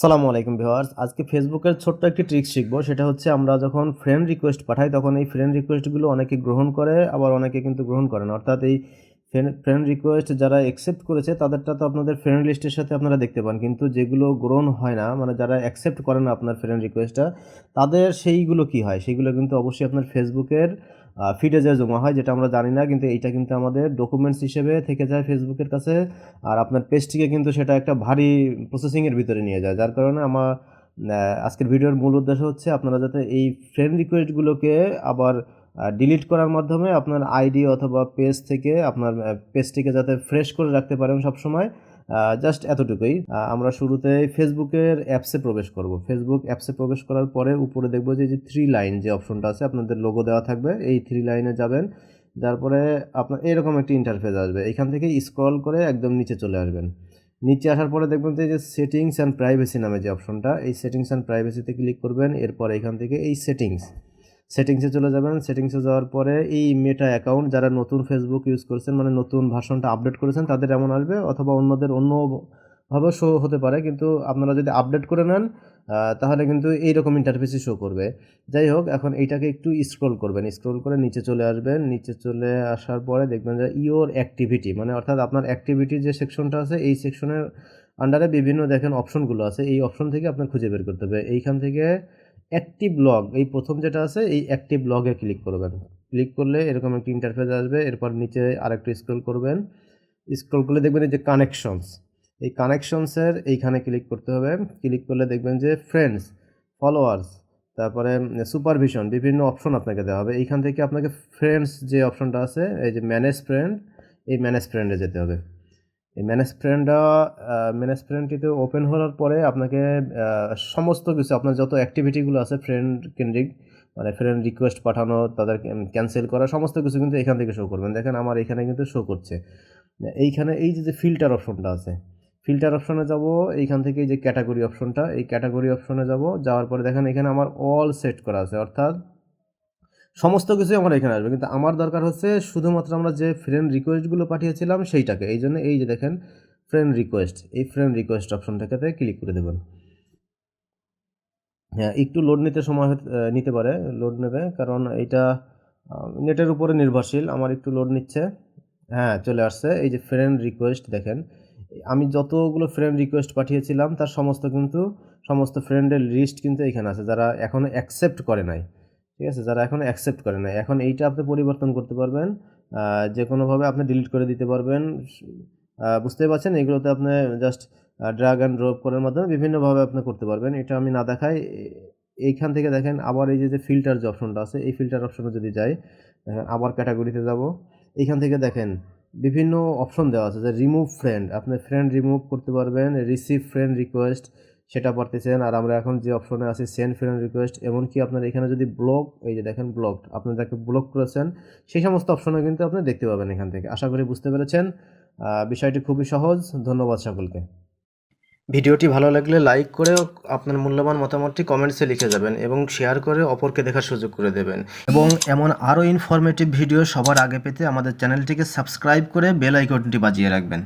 সালামু আলাইকুম ভিউয়ার্স, আজকে ফেসবুকের ছোট্ট একটি ট্রিক্স শিখবো। সেটা হচ্ছে আমরা যখন ফ্রেন্ড রিকোয়েস্ট পাঠাই তখন এই ফ্রেন্ড রিকোয়েস্টগুলো অনেকে গ্রহণ করে, আবার অনেকে কিন্তু গ্রহণ করে না। অর্থাৎ এই ফ্রেন্ড রিকোয়েস্ট যারা অ্যাকসেপ্ট করেছে তাদেরটা তো আপনাদের ফ্রেন্ড লিস্টের সাথে আপনারা দেখতে পান, কিন্তু যেগুলো গ্রহণ হয় না, মানে যারা অ্যাকসেপ্ট করে না আপনার ফ্রেন্ড রিকোয়েস্টটা, তাদের সেইগুলো কি হয়, সেগুলো কিন্তু অবশ্যই আপনার ফেসবুকের ফিডে যায় জমা হয়, যেটা আমরা জানি না, কিন্তু এইটা কিন্তু আমাদের ডকুমেন্টস হিসেবে থেকে যায় ফেসবুকের কাছে। আর আপনার পেজটিকে কিন্তু সেটা একটা ভারী প্রসেসিংয়ের ভিতরে নিয়ে যায়, যার কারণে আমার আজকের ভিডিওর মূল উদ্দেশ্য হচ্ছে আপনারা যাতে এই ফ্রেন্ড রিকোয়েস্টগুলোকে আবার ডিলিট করার মাধ্যমে আপনার আইডি অথবা পেজ থেকে আপনার পেজটিকে যাতে ফ্রেশ করে রাখতে পারেন সবসময়। জাস্ট এতটুকুই। আমরা শুরুতে ফেসবুকের অ্যাপসে প্রবেশ করব। ফেসবুক অ্যাপসে প্রবেশ করার পরে উপরে দেখব যে থ্রি লাইন যে অপশনটা আছে, আপনাদের লোগো দেওয়া থাকবে, এই থ্রি লাইনে যাবেন। তারপরে আপনার এরকম একটি ইন্টারফেস আসবে, এখান থেকে স্ক্রল করে একদম নিচে চলে আসবেন। নিচে আসার পরে দেখবেন যে সেটিংস অ্যান্ড প্রাইভেসি নামে যে অপশনটা, এই সেটিংস অ্যান্ড প্রাইভেসিতে ক্লিক করবেন। এরপর এখান থেকে এই সেটিংসে চলে যাবেন। সেটিংসে যাওয়ার পরে এই মেটা অ্যাকাউন্ট, যারা নতুন ফেসবুক ইউজ করছেন, মানে নতুন ভার্সনটা আপডেট করেছেন, তাদের এমন আসবে, অথবা অন্যদের অন্যভাবে শো হতে পারে, কিন্তু আপনারা যদি আপডেট করে নেন তাহলে কিন্তু এইরকম ইন্টারফেসই শো করবে। যাই হোক, এখন এইটাকে একটু স্ক্রল করবেন, স্ক্রল করে নিচে চলে আসবেন। নিচে চলে আসার পরে দেখবেন যে ইওর অ্যাক্টিভিটি, মানে অর্থাৎ আপনার অ্যাক্টিভিটি যে সেকশনটা আছে, এই সেকশনের আন্ডারে বিভিন্ন দেখেন অপশনগুলো আছে, এই অপশন থেকে আপনার খুঁজে বের করতে হবে। এইখান থেকে অ্যাক্টিভ লগ, এই প্রথম যেটা আছে, এই অ্যাক্টিভ লগে ক্লিক করবেন। ক্লিক করলে এরকম একটি ইন্টারফেস আসবে। এরপর নিচে আরেকটু স্ক্রল করবেন। স্ক্রল করলে দেখবেন এই যে কানেকশনস, এই কানেকশনসের এইখানে ক্লিক করতে হবে। ক্লিক করলে দেখবেন যে ফ্রেন্ডস, ফলোয়ার্স, তারপরে সুপারভিশন, বিভিন্ন অপশন আপনাকে দেওয়া হবে। এইখান থেকে আপনাকে ফ্রেন্ডস যে অপশনটা আছে, এই যে ম্যানেজ ফ্রেন্ড, এই ম্যানেজ ফ্রেন্ডে যেতে হবে। এই ম্যানেজ ফ্রেন্ডটিতে ওপেন হওয়ার পরে আপনাকে সমস্ত কিছু, আপনার যত অ্যাক্টিভিটিগুলো আছে ফ্রেন্ড কেন্দ্রিক, মানে ফ্রেন্ড রিকোয়েস্ট পাঠানো, তাদের ক্যান্সেল করা, সমস্ত কিছু কিন্তু এখান থেকে শো করবেন। দেখেন আমার এখানে কিন্তু শো করছে। এইখানে এই যে ফিল্টার অপশনটা আছে, ফিল্টার অপশনে যাব। এইখান থেকে এই যে ক্যাটাগরি অপশনটা, এই ক্যাটাগরি অপশনে যাব। যাওয়ার পরে দেখেন এখানে আমার অল সেট করা আছে, অর্থাৎ সমস্ত কিছুই আমার এখানে আসবে, কিন্তু আমার দরকার হচ্ছে শুধুমাত্র আমরা যে ফ্রেন্ড রিকোয়েস্টগুলো পাঠিয়েছিলাম সেইটাকে। এই জন্য এই যে দেখেন ফ্রেন্ড রিকোয়েস্ট, এই ফ্রেন্ড রিকোয়েস্ট অপশনটাকে ক্লিক করে দেবেন। হ্যাঁ, একটু লোড নিতে সময় নিতে পারে, লোড নেবে, কারণ এটা নেটের উপরে নির্ভরশীল। আমার একটু লোড নিচ্ছে। হ্যাঁ, চলে আসছে। এই যে ফ্রেন্ড রিকোয়েস্ট দেখেন, আমি যতগুলো ফ্রেন্ড রিকোয়েস্ট পাঠিয়েছিলাম তার সমস্ত ফ্রেন্ডের লিস্ট কিন্তু এখানে আছে, যারা এখনও অ্যাকসেপ্ট করে নাই। ঠিক আছে, যারা এখনও অ্যাকসেপ্ট করে নাই। এখন এইটা আপনি পরিবর্তন করতে পারবেন, যে কোনোভাবে আপনি ডিলিট করে দিতে পারবেন। বুঝতেই পারছেন, এগুলোতে আপনি জাস্ট ড্র্যাগ অ্যান্ড ড্রপ করার মাধ্যমে বিভিন্নভাবে আপনি করতে পারবেন। এটা আমি না দেখাই। এইখান থেকে দেখেন আবার এই যে ফিল্টার যে অপশনটা আছে, এই ফিল্টার অপশনে যদি যাই, দেখেন আবার ক্যাটাগরিতে যাব। এইখান থেকে দেখেন বিভিন্ন অপশন দেওয়া আছে, যে রিমুভ ফ্রেন্ড, আপনি ফ্রেন্ড রিমুভ করতে পারবেন, রিসিভ ফ্রেন্ড রিকোয়েস্ট সেটা পারতেছেন। আর আমরা এখন যে অপশনে আছি সেন্ড ফ্রেন্ড রিকোয়েস্ট, এমনকি আপনার এখানে যদি ব্লক, এই যে দেখেন ব্লকড, আপনি যাকে ব্লক করেছেন সেই সমস্ত অপশনও কিন্তু আপনি দেখতে পাবেন এখান থেকে। আশা করি বুঝতে পেরেছেন। বিষয়টি খুবই সহজ। ধন্যবাদ সকলকে। ভিডিওটি ভালো লাগলে লাইক করে আপনার মূল্যবান মতামতটি কমেন্টসে লিখে যাবেন, এবং শেয়ার করে অপরকে দেখার সুযোগ করে দেবেন। এবং এমন আরও ইনফরমেটিভ ভিডিও সবার আগে পেতে আমাদের চ্যানেলটিকে সাবস্ক্রাইব করে বেল আইকনটি বাজিয়ে রাখবেন।